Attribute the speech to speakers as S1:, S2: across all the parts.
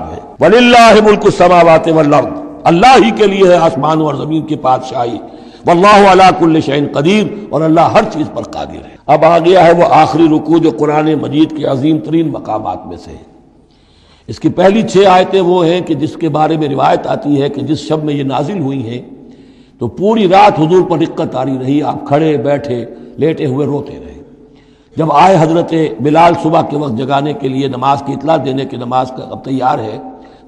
S1: ہے وَلِلَّهِ مُلْكُ السَّمَاوَاتِ وَالْأَرْضِ، اللہ ہی کے لیے ہے آسمانوں اور زمین کی بادشاہی، واللہ علی کل شیء قدیر، اور اللہ ہر چیز پر قادر ہے۔ اب آ گیا ہے وہ آخری رکوع جو قرآن مجید کے عظیم ترین مقامات میں سے ہے۔ اس کی پہلی 6 آیتیں وہ ہیں کہ جس کے بارے میں روایت آتی ہے کہ جس شب میں یہ نازل ہوئی ہیں تو پوری رات حضور پر رقت آری رہی، آپ کھڑے بیٹھے لیٹے ہوئے روتے رہے۔ جب آئے حضرت بلال صبح کے وقت جگانے کے لیے نماز کی اطلاع دینے کہ نماز کا اب تیار ہے،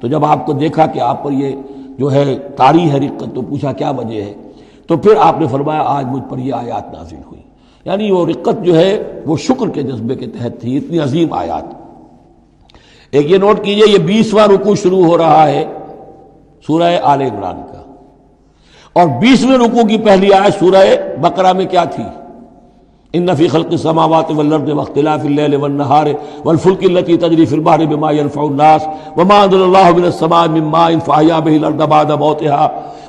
S1: تو جب آپ کو دیکھا کہ آپ پر یہ جو ہے طاری ہے رقت، تو پوچھا کیا وجہ ہے، تو پھر آپ نے فرمایا آج مجھ پر یہ آیات نازل ہوئی۔ یعنی وہ رقت جو ہے وہ شکر کے جذبے کے تحت تھی، اتنی عظیم آیات۔ ایک یہ نوٹ کیجئے، یہ 20واں رکوع شروع ہو رہا ہے سورہ آل عمران کا، اور 20ویں رکوع کی پہلی آیت سورہ بقرہ میں کیا تھی؟ ان فی خلق السماوات والارض واختلاف اللیل والنہار والفلک التی تجری فی البحر بما ينفع الناس وما انزل اللہ من السماء من ماء فاحیا به الارض بعد موتها،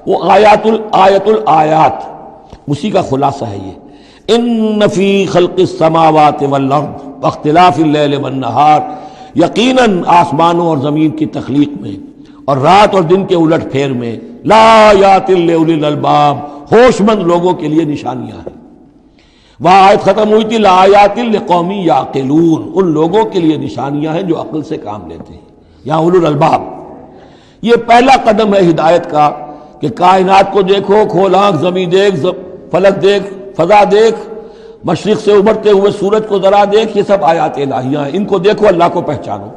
S1: وہ آیات الآیات، اسی کا خلاصہ ہے یہ۔ ان فی خلق السماوات والارض واختلاف اللیل والنہار، یقیناً آسمانوں اور زمین کی تخلیق میں اور رات اور دن کے الٹ پھیر میں، لآیات لأولی الالباب، ہوش مند لوگوں کے لیے نشانیاں ہیں۔ وہاں آیت ختم ہوئی تھی لآیات لقوم یعقلون، ان لوگوں کے لیے نشانیاں ہیں جو عقل سے کام لیتے ہیں، یا اولو الالباب۔ یہ پہلا قدم ہے ہدایت کا کہ کائنات کو دیکھو، کھول آنکھ، زمین دیکھ، فلک دیکھ، فضا دیکھ، مشرق سے ابھرتے ہوئے سورج کو ذرا دیکھ، یہ سب آیات الہیہ ہیں، ان کو دیکھو، اللہ کو پہچانو۔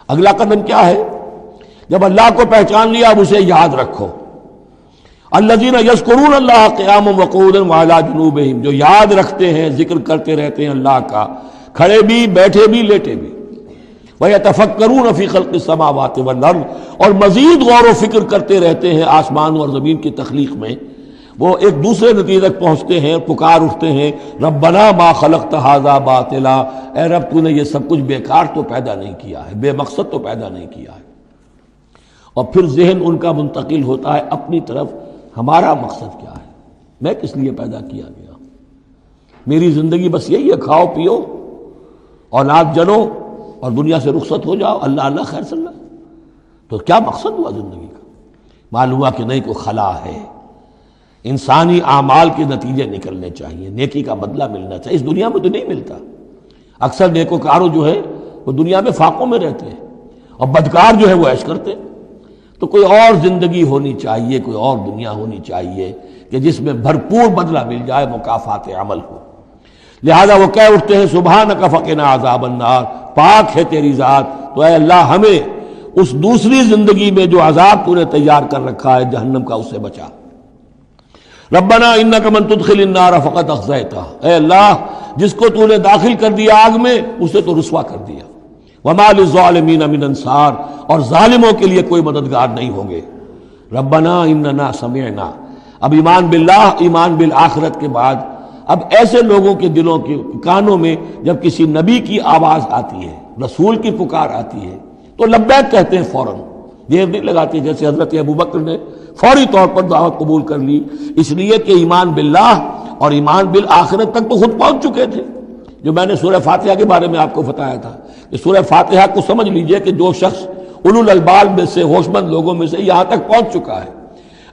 S1: اگلا قدم کیا ہے؟ جب اللہ کو پہچان لیا اب اسے یاد رکھو۔ الذین یذکرون اللہ قیاما وقعودا وعلی جنوبہم، جو یاد رکھتے ہیں، ذکر کرتے رہتے ہیں اللہ کا، کھڑے بھی، بیٹھے بھی، لیٹے بھی۔ وَيَتَفَكَّرُونَ فِي خَلْقِ السَّمَاوَاتِ وَالْأَرْضِ، اور مزید غور و فکر کرتے رہتے ہیں آسمان اور زمین کی تخلیق میں۔ وہ ایک دوسرے نتیجے تک پہنچتے ہیں، پکار اٹھتے ہیں ربنا ما خلقت ھذا باطلا، اے رب تو نے یہ سب کچھ بیکار تو پیدا نہیں کیا ہے، بے مقصد تو پیدا نہیں کیا ہے۔ اور پھر ذہن ان کا منتقل ہوتا ہے اپنی طرف، ہمارا مقصد کیا ہے، میں کس لیے پیدا کیا گیا، میری زندگی بس یہی ہے، کھاؤ پیو اولاد جنو اور دنیا سے رخصت ہو جاؤ، اللہ اللہ خیر صلی اللہ۔ تو کیا مقصد ہوا زندگی کا؟ معلوم ہوا کہ نہیں، کوئی خلا ہے، انسانی اعمال کے نتیجے نکلنے چاہیے، نیکی کا بدلہ ملنا چاہیے۔ اس دنیا میں تو نہیں ملتا، اکثر نیکوکاروں جو ہے وہ دنیا میں فاقوں میں رہتے ہیں، اور بدکار جو ہے وہ عیش کرتے ہیں۔ تو کوئی اور زندگی ہونی چاہیے، کوئی اور دنیا ہونی چاہیے کہ جس میں بھرپور بدلہ مل جائے، مکافات عمل ہو۔ لہذا وہ کہہ اٹھتے ہیں سبحانک فقنا عذاب النار، پاک ہے تیری ذات، تو اے اللہ ہمیں اس دوسری زندگی میں جو عذاب تو نے تیار کر رکھا ہے جہنم کا، اس سے بچا۔ ربنا انک من تدخل النار فقد اخزیتہ، اے اللہ جس کو تو نے داخل کر دیا آگ میں، اسے تو رسوا کر دیا۔ وما للظالمین من انصار، اور ظالموں کے لیے کوئی مددگار نہیں ہوں گے۔ ربنا اننا سمعنا، اب ایمان باللہ، ایمان بالآخرت کے بعد اب ایسے لوگوں کے دلوں کے کانوں میں جب کسی نبی کی آواز آتی ہے، رسول کی پکار آتی ہے، تو لبیک کہتے ہیں فوراً، دیر نہیں لگاتے، جیسے حضرت ابوبکر نے فوری طور پر دعوت قبول کر لی، اس لیے کہ ایمان باللہ اور ایمان بالآخرت تک تو خود پہنچ چکے تھے۔ جو میں نے سورہ فاتحہ کے بارے میں آپ کو بتایا تھا کہ سورہ فاتحہ کو سمجھ لیجئے کہ جو شخص اولو الالباب میں سے، ہوش مند لوگوں میں سے یہاں تک پہنچ چکا ہے،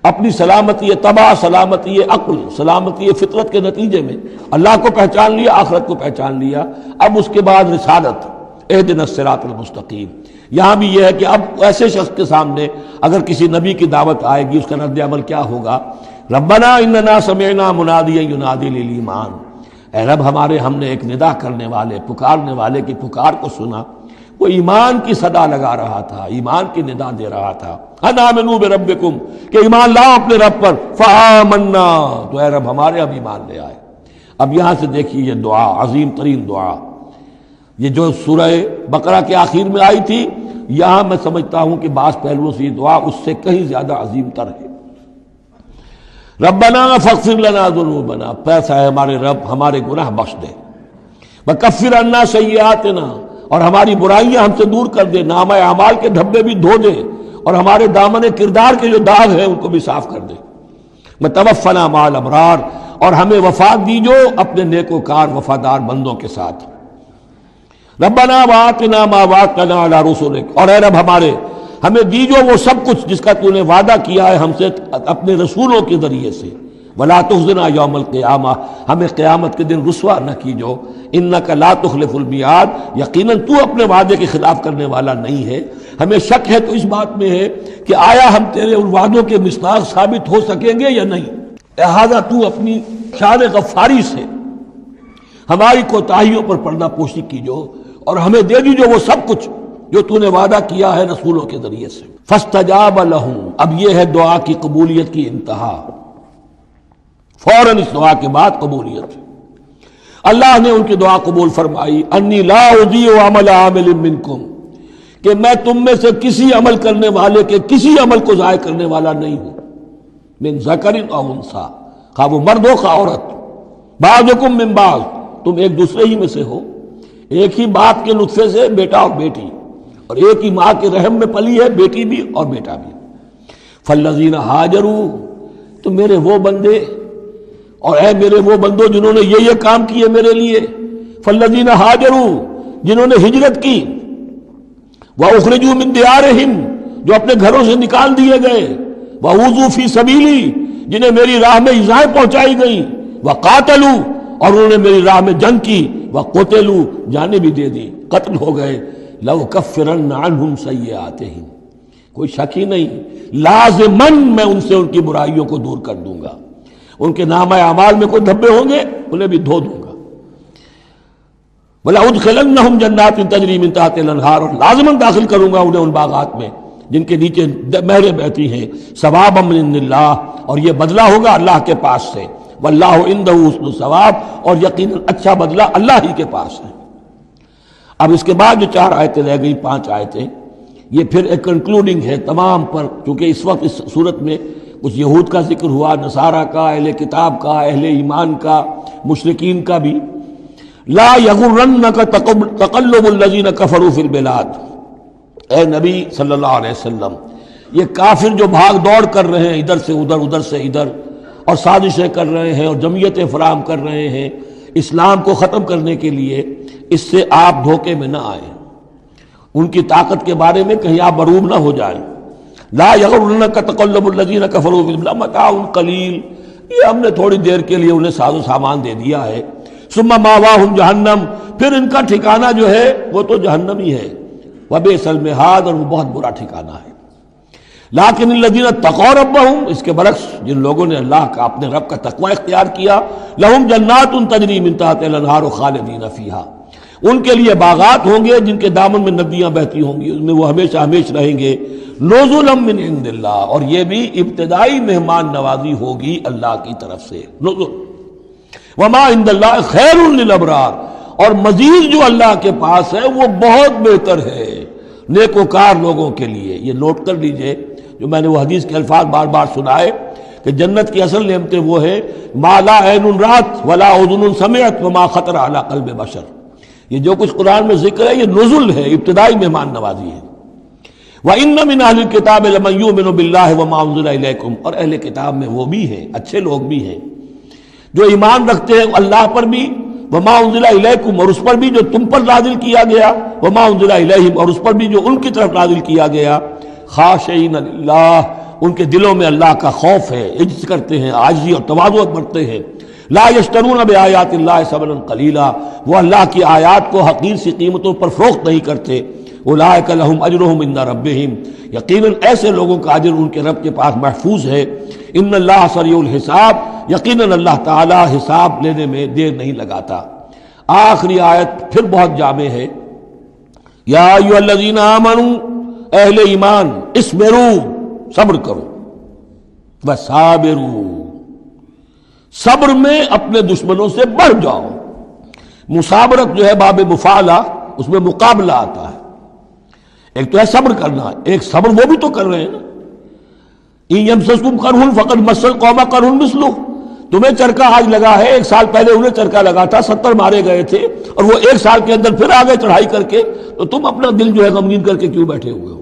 S1: اپنی سلامتی طبع، سلامتی عقل، سلامتی فطرت کے نتیجے میں اللہ کو پہچان لیا، آخرت کو پہچان لیا، اب اس کے بعد رسالت، اہدنا الصراط المستقیم۔ یہاں بھی یہ ہے کہ اب ایسے شخص کے سامنے اگر کسی نبی کی دعوت آئے گی، اس کا رد عمل کیا ہوگا؟ ربنا اننا سمعنا منادیا ینادی للایمان، اے رب ہم نے ایک ندا کرنے والے، پکارنے والے کی پکار کو سنا، وہ ایمان کی صدا لگا رہا تھا، ایمان کی ندا دے رہا تھا، ان آمنوا بربکم، کہ ایمان لاؤ اپنے رب پر، فآمنا، تو اے رب ہمارے اب ایمان لے آئے۔ اب یہاں سے دیکھیے یہ دعا، عظیم ترین دعا، یہ جو سورہ بقرہ کے آخر میں آئی تھی، یہاں میں سمجھتا ہوں کہ بعض پہلوؤں سے یہ دعا اس سے کہیں زیادہ عظیم تر ہے۔ ربنا فاغفر لنا ذنوبنا، پیسہ ہے ہمارے رب ہمارے گناہ بخش دے، وکفر عنا سیئاتنا، اور ہماری برائیاں ہم سے دور کر دے، نامہ اعمال کے دھبے بھی دھو دے، اور ہمارے دامن کردار کے جو داغ ہیں ان کو بھی صاف کر دے۔ وتوفنا مع الابرار، اور ہمیں وفات دیجو اپنے نیکوکار وفادار بندوں کے ساتھ۔ ربنا وآتنا ما وعدتنا علی رسلک، اور اے رب ہمارے ہمیں دیجو وہ سب کچھ جس کا تو نے وعدہ کیا ہے ہم سے اپنے رسولوں کے ذریعے سے، ولا تخزنا یوم القیامہ، ہمیں قیامت کے دن رسوا نہ کیجو، انک لا تخلف المیعاد، یقیناً تو اپنے وعدے کے خلاف کرنے والا نہیں ہے۔ ہمیں شک ہے تو اس بات میں ہے کہ آیا ہم تیرے ان وعدوں کے مصداق ثابت ہو سکیں گے یا نہیں، لہذا تو اپنی شان غفاری سے ہماری کوتاہیوں پر پردہ پوشی کیجو اور ہمیں دے دیجو وہ سب کچھ جو تو نے وعدہ کیا ہے رسولوں کے ذریعے سے۔ فاستجاب لہم، اب یہ ہے دعا کی قبولیت کی انتہا، فوراً اس دعا کے بعد قبولیت، اللہ نے ان کی دعا قبول فرمائی، انی لا اضیع عمل عامل منکم، کہ میں تم میں سے کسی عمل کرنے والے کے کسی عمل کو ضائع کرنے والا نہیں ہوں، من ذکر او انثی، خواہ وہ مرد ہو خواہ عورت، بعضکم من بعض، تم ایک دوسرے ہی میں سے ہو، ایک ہی باپ کے نطفے سے بیٹا اور بیٹی، اور ایک ہی ماں کے رحم میں پلی ہے بیٹی بھی اور بیٹا بھی۔ فالذین ہاجروا، تو میرے وہ بندے اور اے میرے وہ بندوں جنہوں نے یہ کام کیے میرے لیے، فالذین ہاجروا، جنہوں نے ہجرت کی، واخرجوا من دیارہم، جو اپنے گھروں سے نکال دیے گئے، واوذوا فی سبیلی، جنہیں میری راہ میں ایذائیں پہنچائی گئیں، وقاتلوا، اور انہوں نے میری راہ میں جنگ کی، وقتلوا، جانیں بھی دے دی، قتل ہو گئے، لَأُكَفِّرَنَّ عَنْهُمْ سَيِّئَاتِهِمْ، کوئی شک ہی نہیں، لازماً میں ان سے ان کی برائیوں کو دور کر دوں گا، ان کے نامہ اعمال میں کوئی دھبے ہوں گے انہیں بھی دھو دوں گا، وَلَأُدْخِلَنَّهُمْ جَنَّاتٍ تَجْرِي مِن تَحْتِهَا الْأَنْهَارُ، اور لازماً داخل کروں گا انہیں ان باغات میں جن کے نیچے نہریں بہتی ہیں، ثوابا من عند اللہ، اور یہ بدلہ ہوگا اللہ کے پاس سے، واللہ عنده حسن الثواب، اور یقیناً اچھا بدلہ اللہ ہی کے پاس ہے۔ اب اس کے بعد جو 4 آیتیں رہ گئی، 5 آیتیں، یہ پھر ایک کنکلوڈنگ ہے تمام پر، چونکہ اس وقت اس صورت میں کچھ یہود کا ذکر ہوا، نصارہ کا، اہل کتاب کا، اہل ایمان کا، مشرکین کا بھی۔ لا یغرنک تقلب الذین کفروا فی البلاد، اے نبی صلی اللہ علیہ وسلم، یہ کافر جو بھاگ دوڑ کر رہے ہیں ادھر سے ادھر، ادھر سے ادھر، اور سازشیں کر رہے ہیں اور جمعیتیں فراہم کر رہے ہیں اسلام کو ختم کرنے کے لیے، اس سے آپ دھوکے میں نہ آئیں، ان کی طاقت کے بارے میں کہیں آپ مروب نہ ہو جائیں۔ لا یغرنک تقلب الذین کفروا فی البلاد متاع قلیل، یہ ہم نے تھوڑی دیر کے لیے انہیں ساز و سامان دے دیا ہے، ثم ماواہم جہنم، پھر ان کا ٹھکانہ جو ہے وہ تو جہنم ہی ہے، وبئس المہاد، اور وہ بہت برا ٹھکانہ ہے۔ لیکن الذین اتقوا ربہم، اس کے برعکس جن لوگوں نے اللہ کا اپنے رب کا تقوی اختیار کیا، لہم جنات تجری من تحتہا الانہار خالدین فیہا، ان کے لیے باغات ہوں گے جن کے دامن میں ندیاں بہتی ہوں گی، اس میں وہ ہمیشہ ہمیش رہیں گے، نزلا من عند اللہ، اور یہ بھی ابتدائی مہمان نوازی ہوگی اللہ کی طرف سے، نزل، وما عند اللہ خیر للابرار، اور مزید جو اللہ کے پاس ہے وہ بہت بہتر ہے نیکوکار لوگوں کے لیے۔ یہ نوٹ کر لیجئے، جو میں نے وہ حدیث کے الفاظ بار بار سنائے کہ جنت کی اصل نعمتیں وہ ہے ما لا عین رات ولا اذن سمعت وما خطر علی قلب بشر، یہ جو کچھ قرآن میں ذکر ہے یہ نزل ہے، ابتدائی مہمان نوازی ہے۔ وَإِنَّ مِنْ أَهْلِ الْكِتَابِ لَمَنْ يُؤْمِنُ بِاللَّهِ وَمَا أُنزِلَ إِلَيْكُمْ، اور اہل کتاب میں وہ بھی ہیں، اچھے لوگ بھی ہیں جو ایمان رکھتے ہیں اللہ پر بھی، وما انزل الیکم، اور اس پر بھی جو تم پر نازل کیا گیا، وما انزل الیہم، اور اس پر بھی جو ان کی طرف نازل کیا گیا، خاشعین للہ، ان کے دلوں میں اللہ کا خوف ہے، عجز کرتے ہیں، عاجزی اور تواضع برتتے ہیں، لا یشترون بآیات اللہ ثمنا قلیلا، وہ اللہ کی آیات کو حقیر سی قیمتوں پر فروخت نہیں کرتے، اولئک لہم اجرہم عند ربہم، یقیناً ایسے لوگوں کا اجر ان کے رب کے پاس محفوظ ہے، ان اللہ سریع الحساب، یقیناً اللہ تعالی حساب لینے میں دیر نہیں لگاتا۔ آخری آیت پھر بہت جامع ہے، یا ایھا الذین آمنوا، اہل ایمان، اصبروا، صبر کرو، وصابروا، صبر میں اپنے دشمنوں سے بڑھ جاؤ۔ مصابرت جو ہے باب مفعلہ، اس میں مقابلہ آتا ہے، ایک تو ہے صبر کرنا، ایک صبر وہ بھی تو کر رہے ہیں نا، ان یمسسکم قرح فقد مس القوم قرح مثلہ، تمہیں چرکا آج لگا ہے، 1 سال پہلے انہیں چرکا لگا تھا، 70 مارے گئے تھے، اور وہ 1 سال کے اندر پھر آگے چڑھائی کر کے، تو تم اپنا دل جو ہے غمگین کر کے کیوں بیٹھے ہوئے ہو؟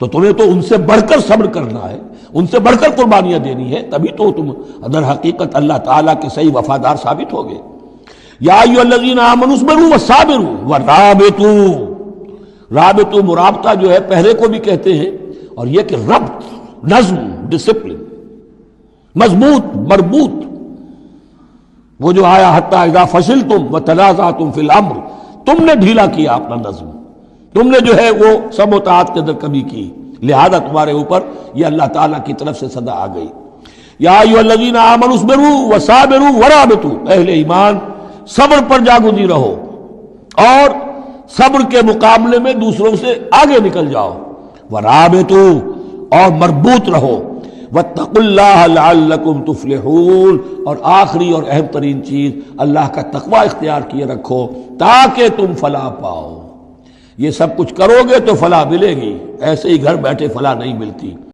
S1: تو تمہیں تو ان سے بڑھ کر صبر کرنا ہے، ان سے بڑھ کر قربانیاں دینی ہے، تبھی تو تم در حقیقت اللہ تعالیٰ کے صحیح وفادار ثابت ہوگے۔ یا ایھا الذین آمنوا اصبروا وصابروا ورابطوا، رابطوا مرابطہ جو ہے پہرے کو بھی کہتے ہیں، اور یہ کہ ربط، نظم، ڈسپلن، مضبوط، مربوط، وہ جو آیا حتی اذا فشلتم وتنازعتم فی الامر، تم نے ڈھیلا کیا اپنا نظم، تم نے جو ہے وہ سب اطاعت کے اندر کمی کی، لہذا تمہارے اوپر یہ اللہ تعالیٰ کی طرف سے صدا آ گئی۔ یا ایھا الذین آمنوا اصبروا وصابروا ورابطوا، اہل ایمان صبر پر جاگزی رہو اور صبر کے مقابلے میں دوسروں سے آگے نکل جاؤ، ورابطوا، اور مربوط رہو، واتقوا اللہ لعلکم تفلحون، اور آخری اور اہم ترین چیز اللہ کا تقوی اختیار کیے رکھو تاکہ تم فلاح پاؤ۔ یہ سب کچھ کرو گے تو فلاح ملے گی، ایسے ہی گھر بیٹھے فلاح نہیں ملتی۔